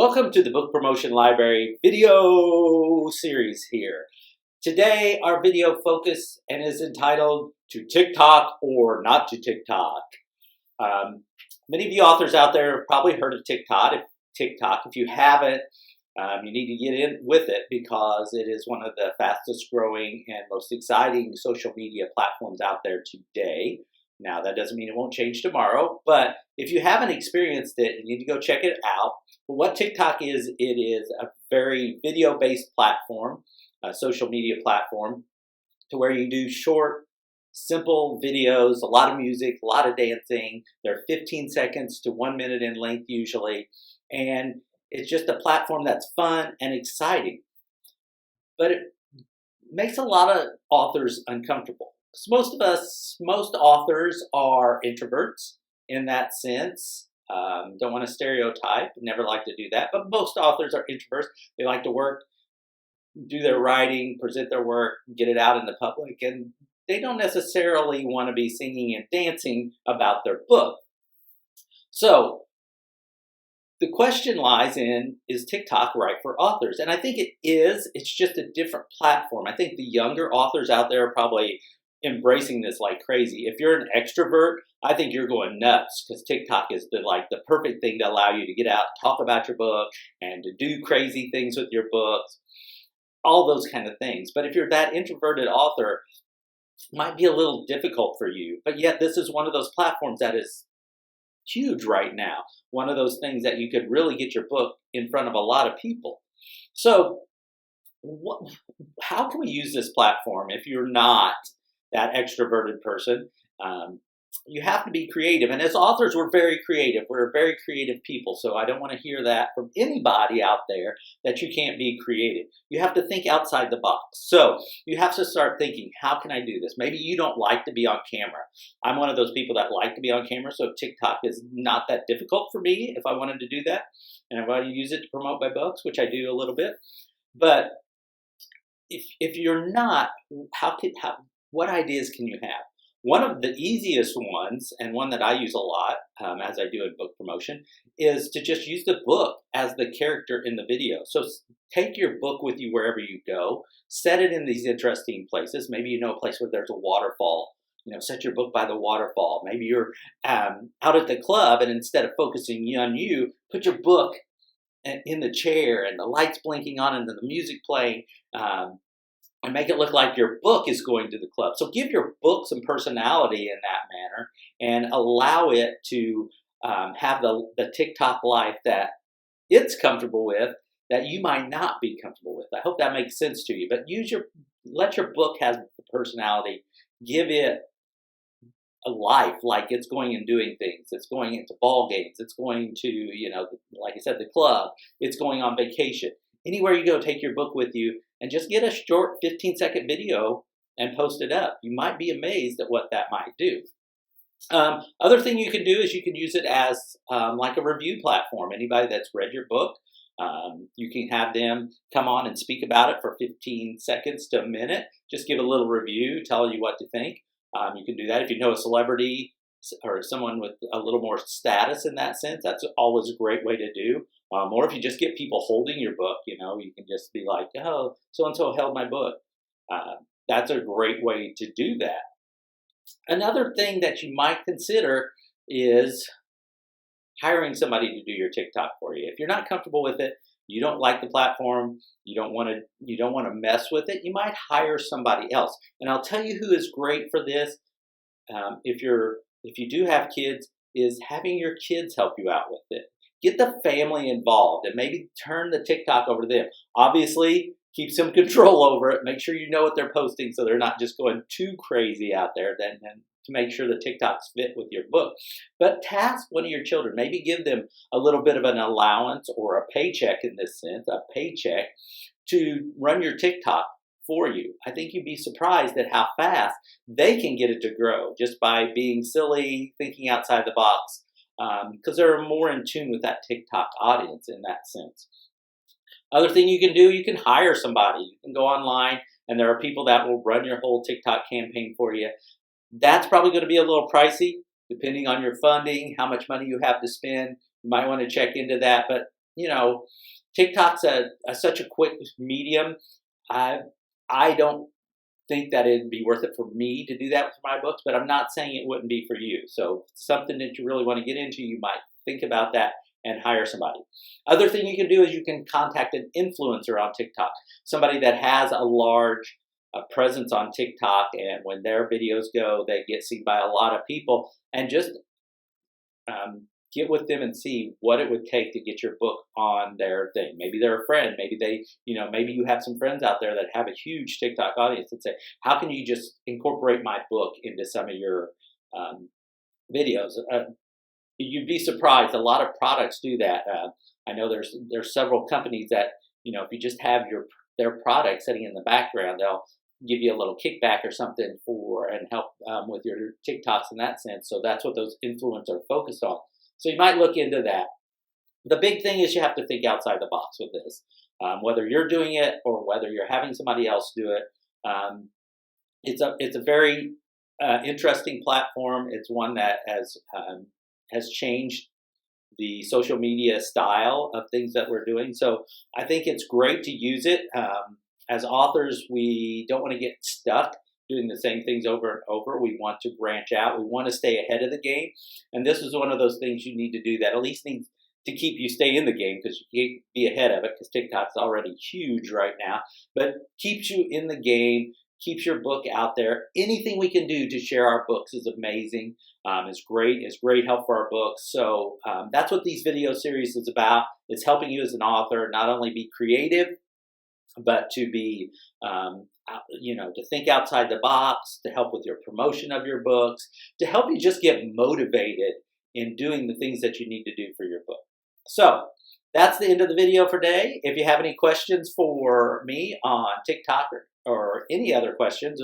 Welcome to the Book Promotion Library video series here. Today our video focus and is entitled To TikTok or Not to TikTok. Many of you authors out there have probably heard of TikTok. If you haven't, you need to get in with it because it is one of the fastest growing and most exciting social media platforms out there today. Now, that doesn't mean it won't change tomorrow, but if you haven't experienced it, you need to go check it out. But what TikTok is, it is a very video-based platform, a social media platform, to where you do short, simple videos, a lot of music, a lot of dancing. They're 15 seconds to 1 minute in length usually, and it's just a platform that's fun and exciting. But it makes a lot of authors uncomfortable. Most authors are introverts in that sense. Don't want to stereotype, never like to do that, but most authors are introverts. They like to work, do their writing, present their work, get it out in the public, and they don't necessarily want to be singing and dancing about their book. So the question lies in, is TikTok right for authors? And I think it is. It's just a different platform. I think the younger authors out there are probably embracing this like crazy. If you're an extrovert, I think you're going nuts because TikTok is the perfect thing to allow you to get out, talk about your book, and to do crazy things with your books, all those kind of things. But if you're that introverted author, it might be a little difficult for you. But yet this is one of those platforms that is huge right now. One of those things that you could really get your book in front of a lot of people. So how can we use this platform if you're not that extroverted person? You have to be creative. And as authors, we're very creative. We're very creative people. So I don't want to hear that from anybody out there that you can't be creative. You have to think outside the box. So you have to start thinking, how can I do this? Maybe you don't like to be on camera. I'm one of those people that like to be on camera. So TikTok is not that difficult for me if I wanted to do that. And I want to use it to promote my books, which I do a little bit. But if you're not, what ideas can you have? One of the easiest ones, and one that I use a lot as I do in book promotion, is to just use the book as the character in the video. So take your book with you wherever you go. Set it in these interesting places. Maybe you know a place where there's a waterfall. Set your book by the waterfall. Maybe you're out at the club, and instead of focusing on you, put your book in the chair, and the lights blinking on, and the music playing. And make it look like your book is going to the club. So give your book some personality in that manner and allow it to have the TikTok life that it's comfortable with that you might not be comfortable with. I hope that makes sense to you. But let your book have the personality. Give it a life, like it's going and doing things. It's going into ball games. It's going to, like I said, the club. It's going on vacation. Anywhere you go, take your book with you and just get a short 15-second video and post it up. You might be amazed at what that might do. Other thing you can do is you can use it as like a review platform. Anybody that's read your book, you can have them come on and speak about it for 15 seconds to a minute. Just give a little review, tell you what to think. You can do that if you know a celebrity or someone with a little more status in that sense. That's always a great way to do. Or if you just get people holding your book, you can just be like, oh, so-and-so held my book. That's a great way to do that. Another thing that you might consider is hiring somebody to do your TikTok for you. If you're not comfortable with it, you don't like the platform, you don't want to mess with it, you might hire somebody else. And I'll tell you who is great for this. If you do have kids, is having your kids help you out with it. Get the family involved and maybe turn the TikTok over to them. Obviously, keep some control over it. Make sure you know what they're posting so they're not just going too crazy out there. Then to make sure the TikToks fit with your book. But task one of your children. Maybe give them a little bit of an allowance or a paycheck in this sense, a paycheck to run your TikTok for you. I think you'd be surprised at how fast they can get it to grow just by being silly, thinking outside the box. Because they're more in tune with that TikTok audience in that sense. Other thing you can do, you can hire somebody. You can go online and there are people that will run your whole TikTok campaign for you. That's probably going to be a little pricey depending on your funding, how much money you have to spend. You might want to check into that, but TikTok's such a quick medium. I don't think that it'd be worth it for me to do that with my books, but I'm not saying it wouldn't be for you. So if it's something that you really want to get into, you might think about that and hire somebody. Other thing you can do is you can contact an influencer on TikTok, somebody that has a large presence on TikTok, and when their videos go, they get seen by a lot of people, and just get with them and see what it would take to get your book on their thing. Maybe they're a friend. Maybe maybe you have some friends out there that have a huge TikTok audience and say, how can you just incorporate my book into some of your videos? You'd be surprised. A lot of products do that. I know there's several companies that, if you just have their product sitting in the background, they'll give you a little kickback or something and help with your TikToks in that sense. So that's what those influencers are focused on. So you might look into that. The big thing is you have to think outside the box with this. Whether you're doing it or whether you're having somebody else do it, it's a very interesting platform. It's one that has changed the social media style of things that we're doing. So I think it's great to use it. As authors, we don't want to get stuck doing the same things over and over. We want to branch out. We want to stay ahead of the game. And this is one of those things you need to do that at least needs to keep you stay in the game, because you can't be ahead of it because TikTok's already huge right now. But keeps you in the game, keeps your book out there. Anything we can do to share our books is amazing. It's great. It's great help for our books. So that's what these video series is about. It's helping you as an author not only be creative, but to be, to think outside the box, to help with your promotion of your books, to help you just get motivated in doing the things that you need to do for your book. So that's the end of the video for today. If you have any questions for me on TikTok or any other questions,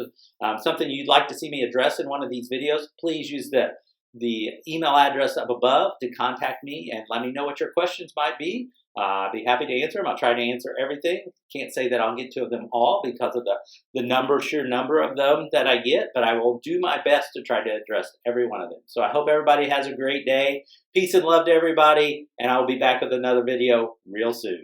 something you'd like to see me address in one of these videos, please use the email address up above to contact me and let me know what your questions might be. I'll be happy to answer them. I'll try to answer everything. Can't say that I'll get to them all because of the sheer number of them that I get, but I will do my best to try to address every one of them. So I hope everybody has a great day. Peace and love to everybody, and I'll be back with another video real soon.